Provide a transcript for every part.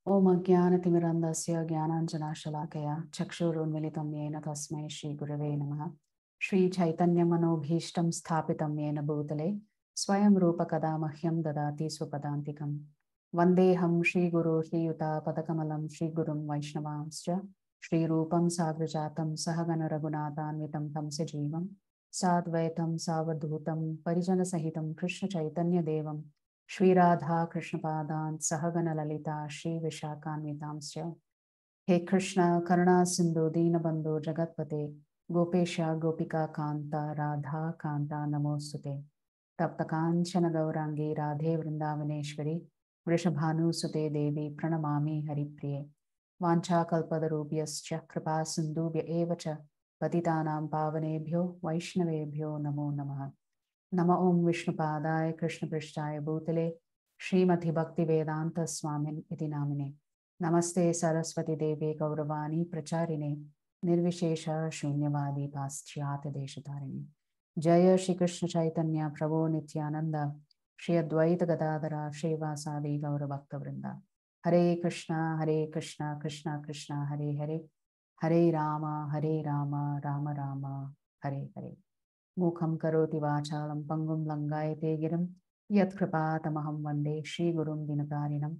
Om Ajnanatimirandasya Jnananjanashalaakaya Chakshurunmilitam Yena Tasmai Shri Gurave Namaha Shri Chaitanya Manobhishtam Sthapitam Yena Bhutale Swayam Rupa Kadamahyam Dadati Swapadantikam Vandeham Shri Guru Shri Yuta Padakamalam Shri Gurum Vaishnavamscha Shri Rupam Sagrajatam Sahagana Raghunathanvitam Tam Sajivam Sadvaitam Savadhutam Parijana Sahitam Krishna Chaitanya Devam Shri Radha Krishna Padan Sahagana Lalita Shri Vishakhanvitamsya He Krishna Karuna Sindhu Dina Bandhu Jagatpate Gopesha Gopika Kanta Radha Kanta Namostute Taptakanchana Gaurangi Radhe Vrindavaneshwari Vrishabhanu Sute Devi Pranamami Haripriye Vancha Kalpadarubhyascha Kripa Sindhubhya Evacha Patitanam Pavanebhyo Vaishnavebhyo Namo Namaha Nama Om Vishnupadaya Krishna Prishtaya Bhutale Srimati Bhakti Vedanta Swamin Iti Namine Namaste Saraswati Devi Gauravani Pracharine Nirvishesha Shunyavadi Paschyata Deshatarine Jaya Shri Krishna Chaitanya Prabhu Nityananda Shri Advaita Gadadara Shri Vasadi Gauravakta Vrinda Hare Krishna Krishna Krishna Hare Hare Hare Rama Rama Rama Hare Hare Mukham karoti vachalam pangum langayate giram yat kripatamaham vande Shri Gurum Dinakarinam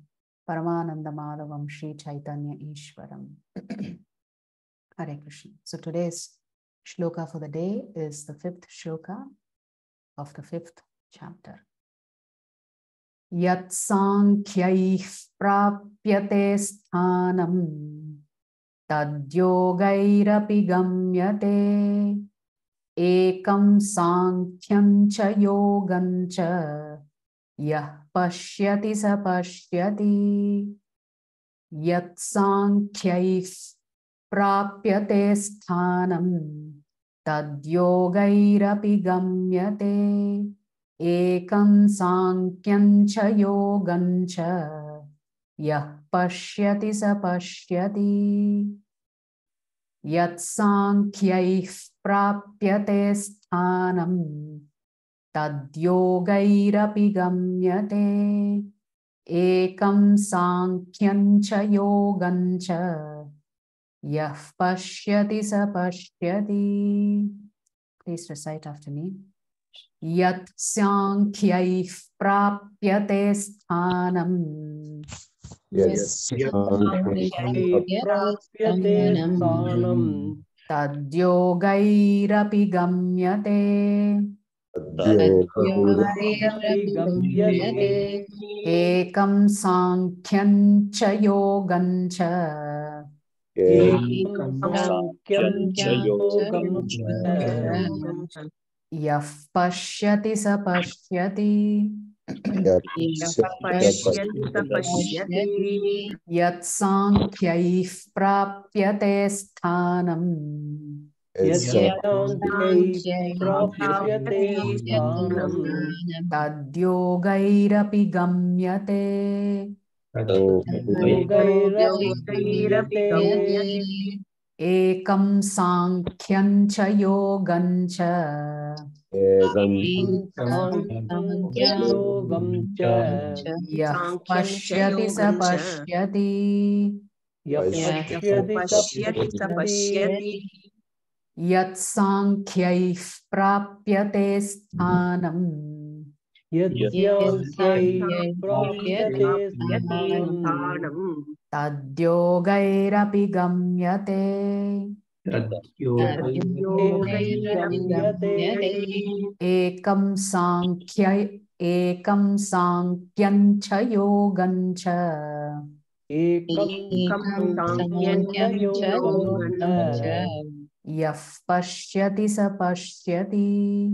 Paramananda Madhavam Shri Chaitanya Ishwaram. Hare Krishna. So today's shloka for the day is the 5th shloka of the 5th chapter. Yat sankhyai prapyate sthanam tadyogairapi gamyate Ekam sankhyan cha yogam cha yah pashyati sa pashyati yat sankhyai prapyate sthanam tad yogairapi gamyate ekam sankhyan cha yogam cha yah pashyati sa pashyati Yat sankhyaih prapyate sthanam tad yogairapi gamyate ekam sankhyan cha yogam cha yah pashyati sa pashyati. Please recite after me. Yat sankhyaih prapyate sthanam Tadyogairapi gamyate Ekam sankhyan cha yogam cha Yah pashyati sa pashyati Yat sankhyaih prapyate sthanam Tadyogairapi gamyate Ekam sankhyan cha yogam cha Yah pashyati sa pashyati Yat sankhyaih prapyate sthanam Tadyogairapi gamyate Ekam sankhyan cha yogam cha Yah pashyati sa pashyati.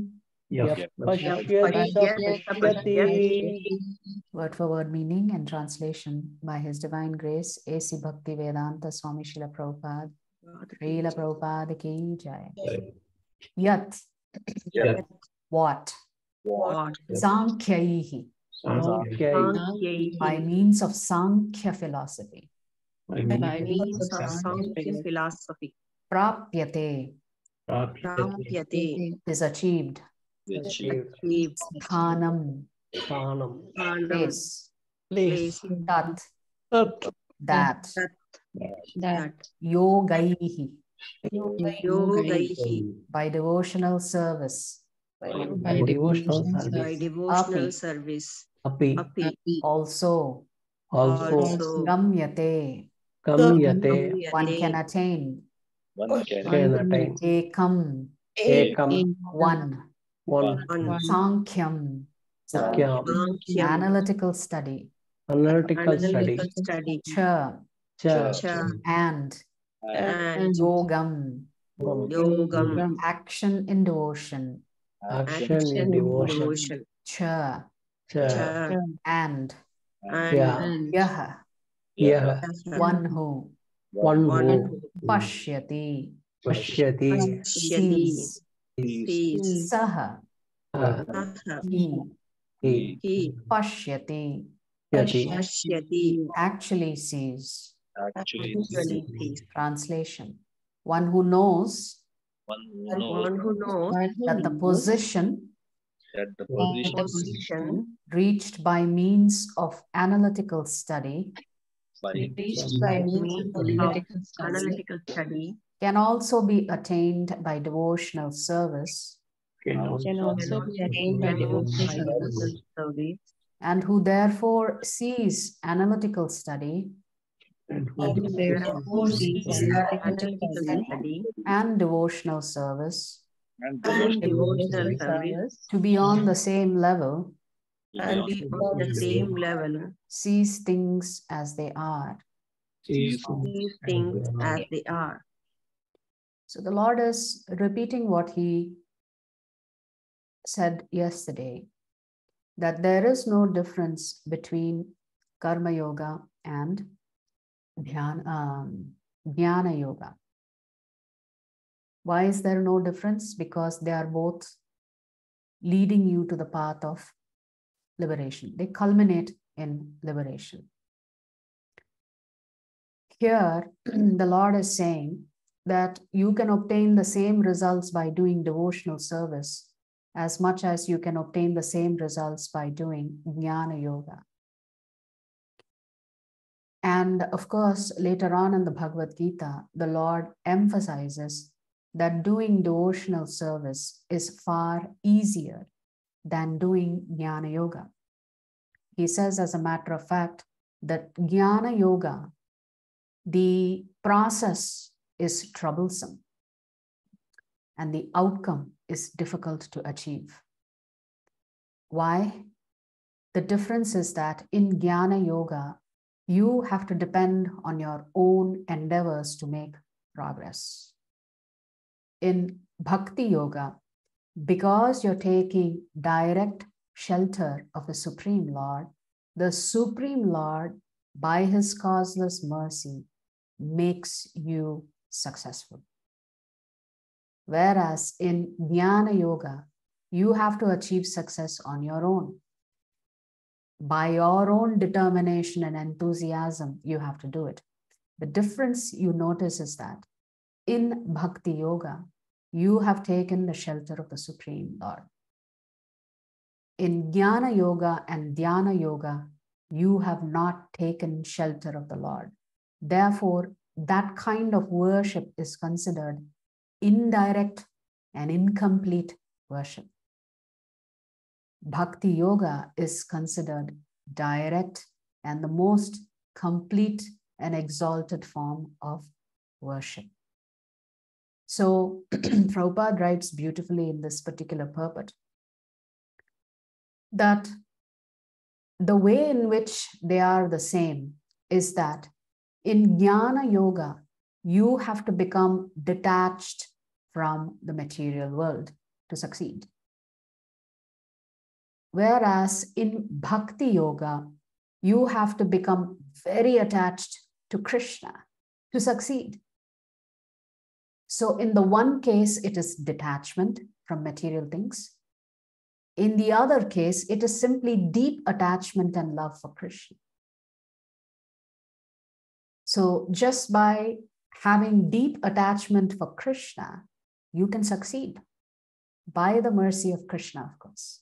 Word for word meaning and translation by His Divine Grace A.C. Bhakti Vedanta Swami Srila Prabhupada. Srila Prabhupada ki jai. Yat. What? Sankhyaih. By means of Sankhya philosophy. Prapyate. Is achieved. Sthanam. Place. Tat. that yogaihi, by devotional service, by devotional service, api also gamyate, one can attain, ekam, one, sankham, analytical study, cha, and yogam, action in devotion, cha, and yaha, one who pashyati, sees, saha, he pashyati, actually sees. Translation: one who knows that the position reached by means of analytical study can also be attained by devotional service, and who therefore sees analytical study and devotional service to be on the same level, sees things as they are. So the Lord is repeating what he said yesterday, that there is no difference between karma yoga and jnana yoga. Why is there no difference? Because they are both leading you to the path of liberation. They culminate in liberation. Here, the Lord is saying that you can obtain the same results by doing devotional service as much as you can obtain the same results by doing jnana yoga. And of course, later on in the Bhagavad Gita, the Lord emphasizes that doing devotional service is far easier than doing jnana yoga. He says, as a matter of fact, that jnana yoga, the process is troublesome and the outcome is difficult to achieve. Why? The difference is that in jnana yoga, you have to depend on your own endeavors to make progress. In bhakti yoga, because you're taking direct shelter of the Supreme Lord, the Supreme Lord, by his causeless mercy, makes you successful. Whereas in jnana yoga, you have to achieve success on your own. By your own determination and enthusiasm, you have to do it. The difference you notice is that in bhakti yoga, you have taken the shelter of the Supreme Lord. In jnana yoga and dhyana yoga, you have not taken shelter of the Lord. Therefore, that kind of worship is considered indirect and incomplete worship. Bhakti yoga is considered direct and the most complete and exalted form of worship. So Prabhupada writes beautifully in this particular purport that the way in which they are the same is that in jnana yoga, you have to become detached from the material world to succeed. Whereas in bhakti yoga, you have to become very attached to Krishna to succeed. So in the one case, it is detachment from material things. In the other case, it is simply deep attachment and love for Krishna. So just by having deep attachment for Krishna, you can succeed by the mercy of Krishna, of course.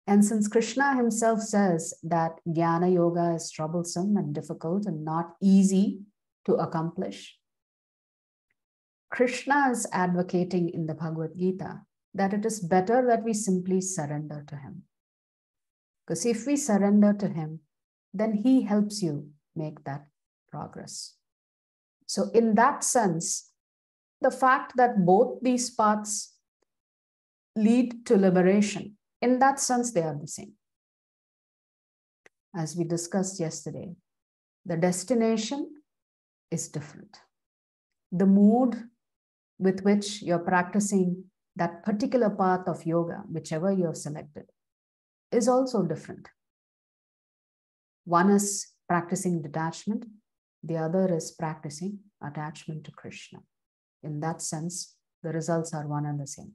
And since Krishna himself says that Jnana Yoga is troublesome and difficult and not easy to accomplish, Krishna is advocating in the Bhagavad Gita that it is better that we simply surrender to him. Because if we surrender to him, then he helps you make that progress. So in that sense, the fact that both these paths lead to liberation, in that sense, they are the same. As we discussed yesterday, the destination is different. The mood with which you're practicing that particular path of yoga, whichever you have selected, is also different. One is practicing detachment, the other is practicing attachment to Krishna. In that sense, the results are one and the same.